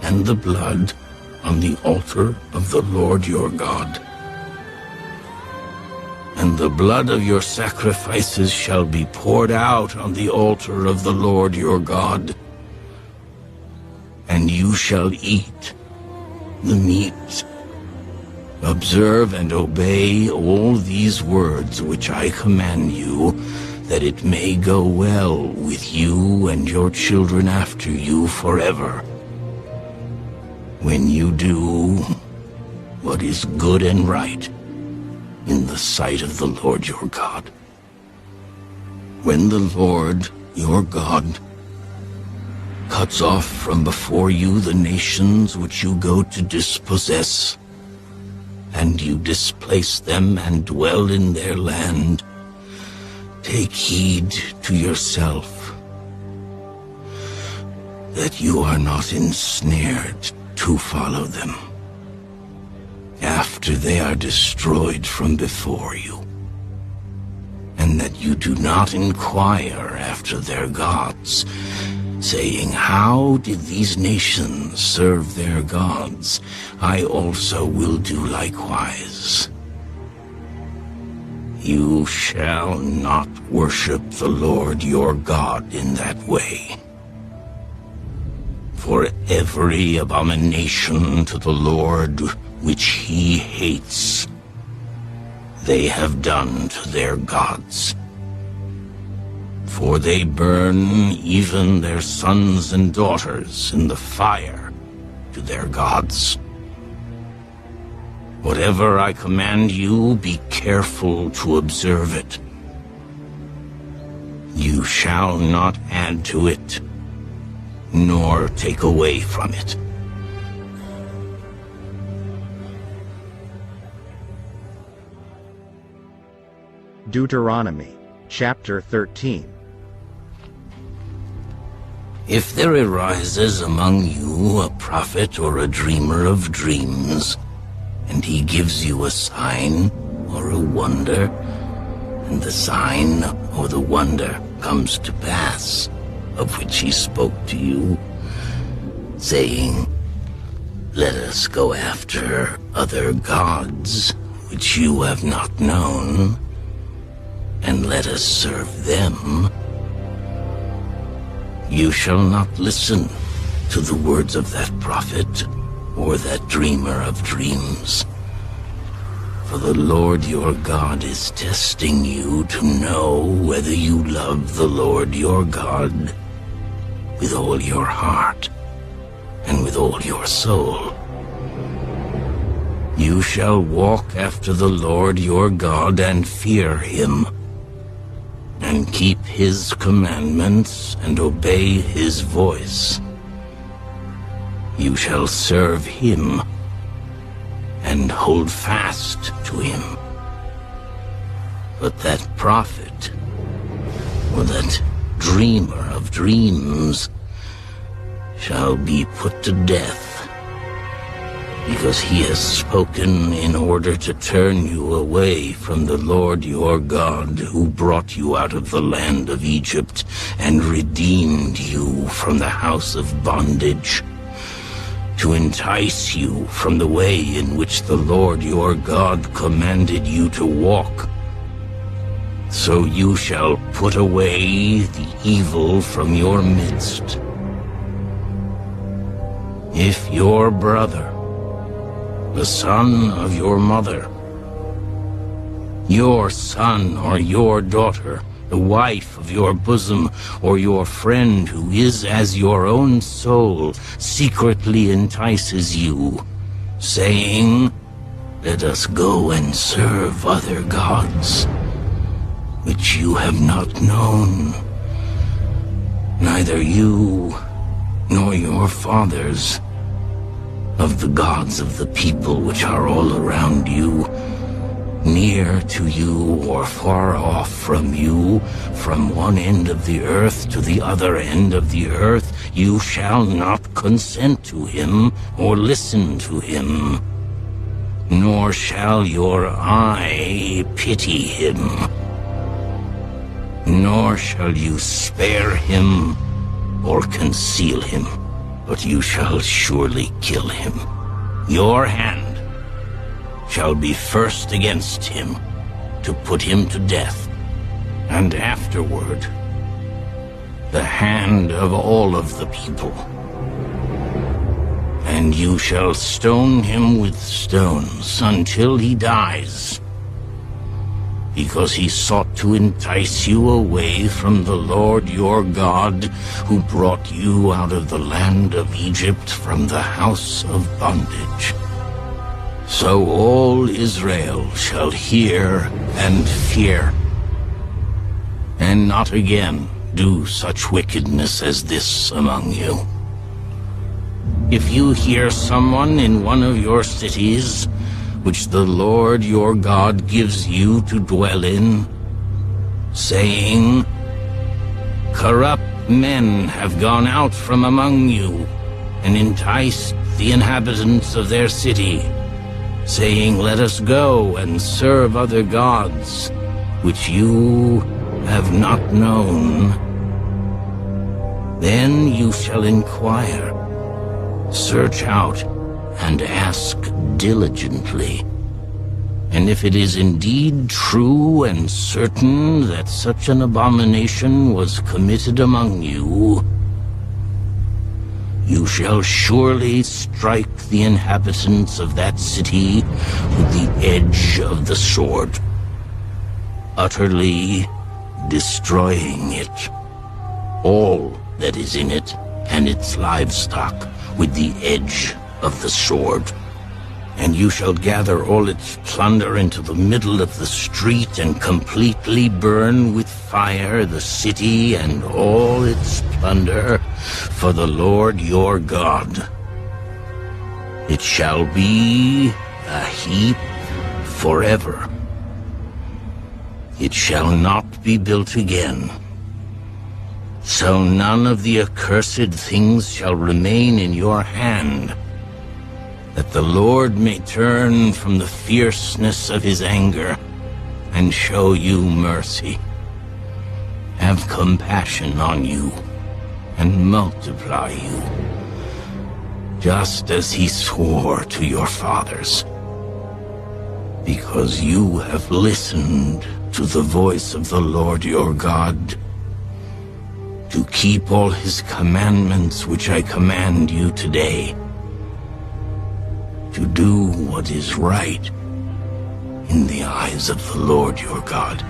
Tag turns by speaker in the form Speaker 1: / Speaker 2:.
Speaker 1: and the blood on the altar of the Lord your God. And the blood of your sacrifices shall be poured out on the altar of the Lord your God. And you shall eat the meat. Observe and obey all these words which I command you, that it may go well with you and your children after you forever, when you do what is good and right in the sight of the Lord your God. When the Lord your God cuts off from before you the nations which you go to dispossess, and you displace them and dwell in their land, take heed to yourself that you are not ensnared to follow them after they are destroyed from before you, and that you do not inquire after their gods, saying, how did these nations serve their gods? I also will do likewise. You shall not worship the Lord your God in that way. For every abomination to the Lord which he hates, they have done to their gods. For they burn even their sons and daughters in the fire to their gods. Whatever I command you, be careful to observe it. You shall not add to it, nor take away from it.
Speaker 2: Deuteronomy, chapter 13.
Speaker 1: If there arises among you a prophet or a dreamer of dreams, and he gives you a sign or a wonder, and the sign or the wonder comes to pass, of which he spoke to you, saying, let us go after other gods which you have not known, and let us serve them, you shall not listen to the words of that prophet or that dreamer of dreams. For the Lord your God is testing you to know whether you love the Lord your God with all your heart and with all your soul. You shall walk after the Lord your God and fear him, and keep his commandments and obey his voice. You shall serve him and hold fast to him. But that prophet or that dreamer of dreams shall be put to death, because he has spoken in order to turn you away from the Lord your God, who brought you out of the land of Egypt and redeemed you from the house of bondage, to entice you from the way in which the Lord your God commanded you to walk. So you shall put away the evil from your midst. If your brother, the son of your mother, your son or your daughter, the wife of your bosom, or your friend who is as your own soul, secretly entices you, saying, let us go and serve other gods, which you have not known, neither you nor your fathers, of the gods of the people which are all around you, near to you or far off from you, from one end of the earth to the other end of the earth, you shall not consent to him or listen to him, nor shall your eye pity him, nor shall you spare him or conceal him. but you shall surely kill him. Your hand shall be first against him, to put him to death, and afterward the hand of all of the people. And you shall stone him with stones until he dies, because he sought to entice you away from the Lord your God, who brought you out of the land of Egypt from the house of bondage. So all Israel shall hear and fear, and not again do such wickedness as this among you. If you hear someone in one of your cities, which the Lord your God gives you to dwell in, saying, "Corrupt men have gone out from among you, and enticed the inhabitants of their city, saying, 'Let us go and serve other gods, which you have not known,' then you shall inquire, search out, and ask diligently. And if it is indeed true and certain that such an abomination was committed among you, you shall surely strike the inhabitants of that city with the edge of the sword, utterly destroying it, all that is in it, and its livestock with the edge of the sword. And you shall gather all its plunder into the middle of the street, and completely burn with fire the city and all its plunder for the Lord your God. It shall be a heap forever. It shall not be built again. So none of the accursed things shall remain in your hand, that the Lord may turn from the fierceness of his anger and show you mercy, have compassion on you, and multiply you, just as he swore to your fathers, because you have listened to the voice of the Lord your God, to keep all his commandments which I command you today, to do what is right in the eyes of the Lord your God.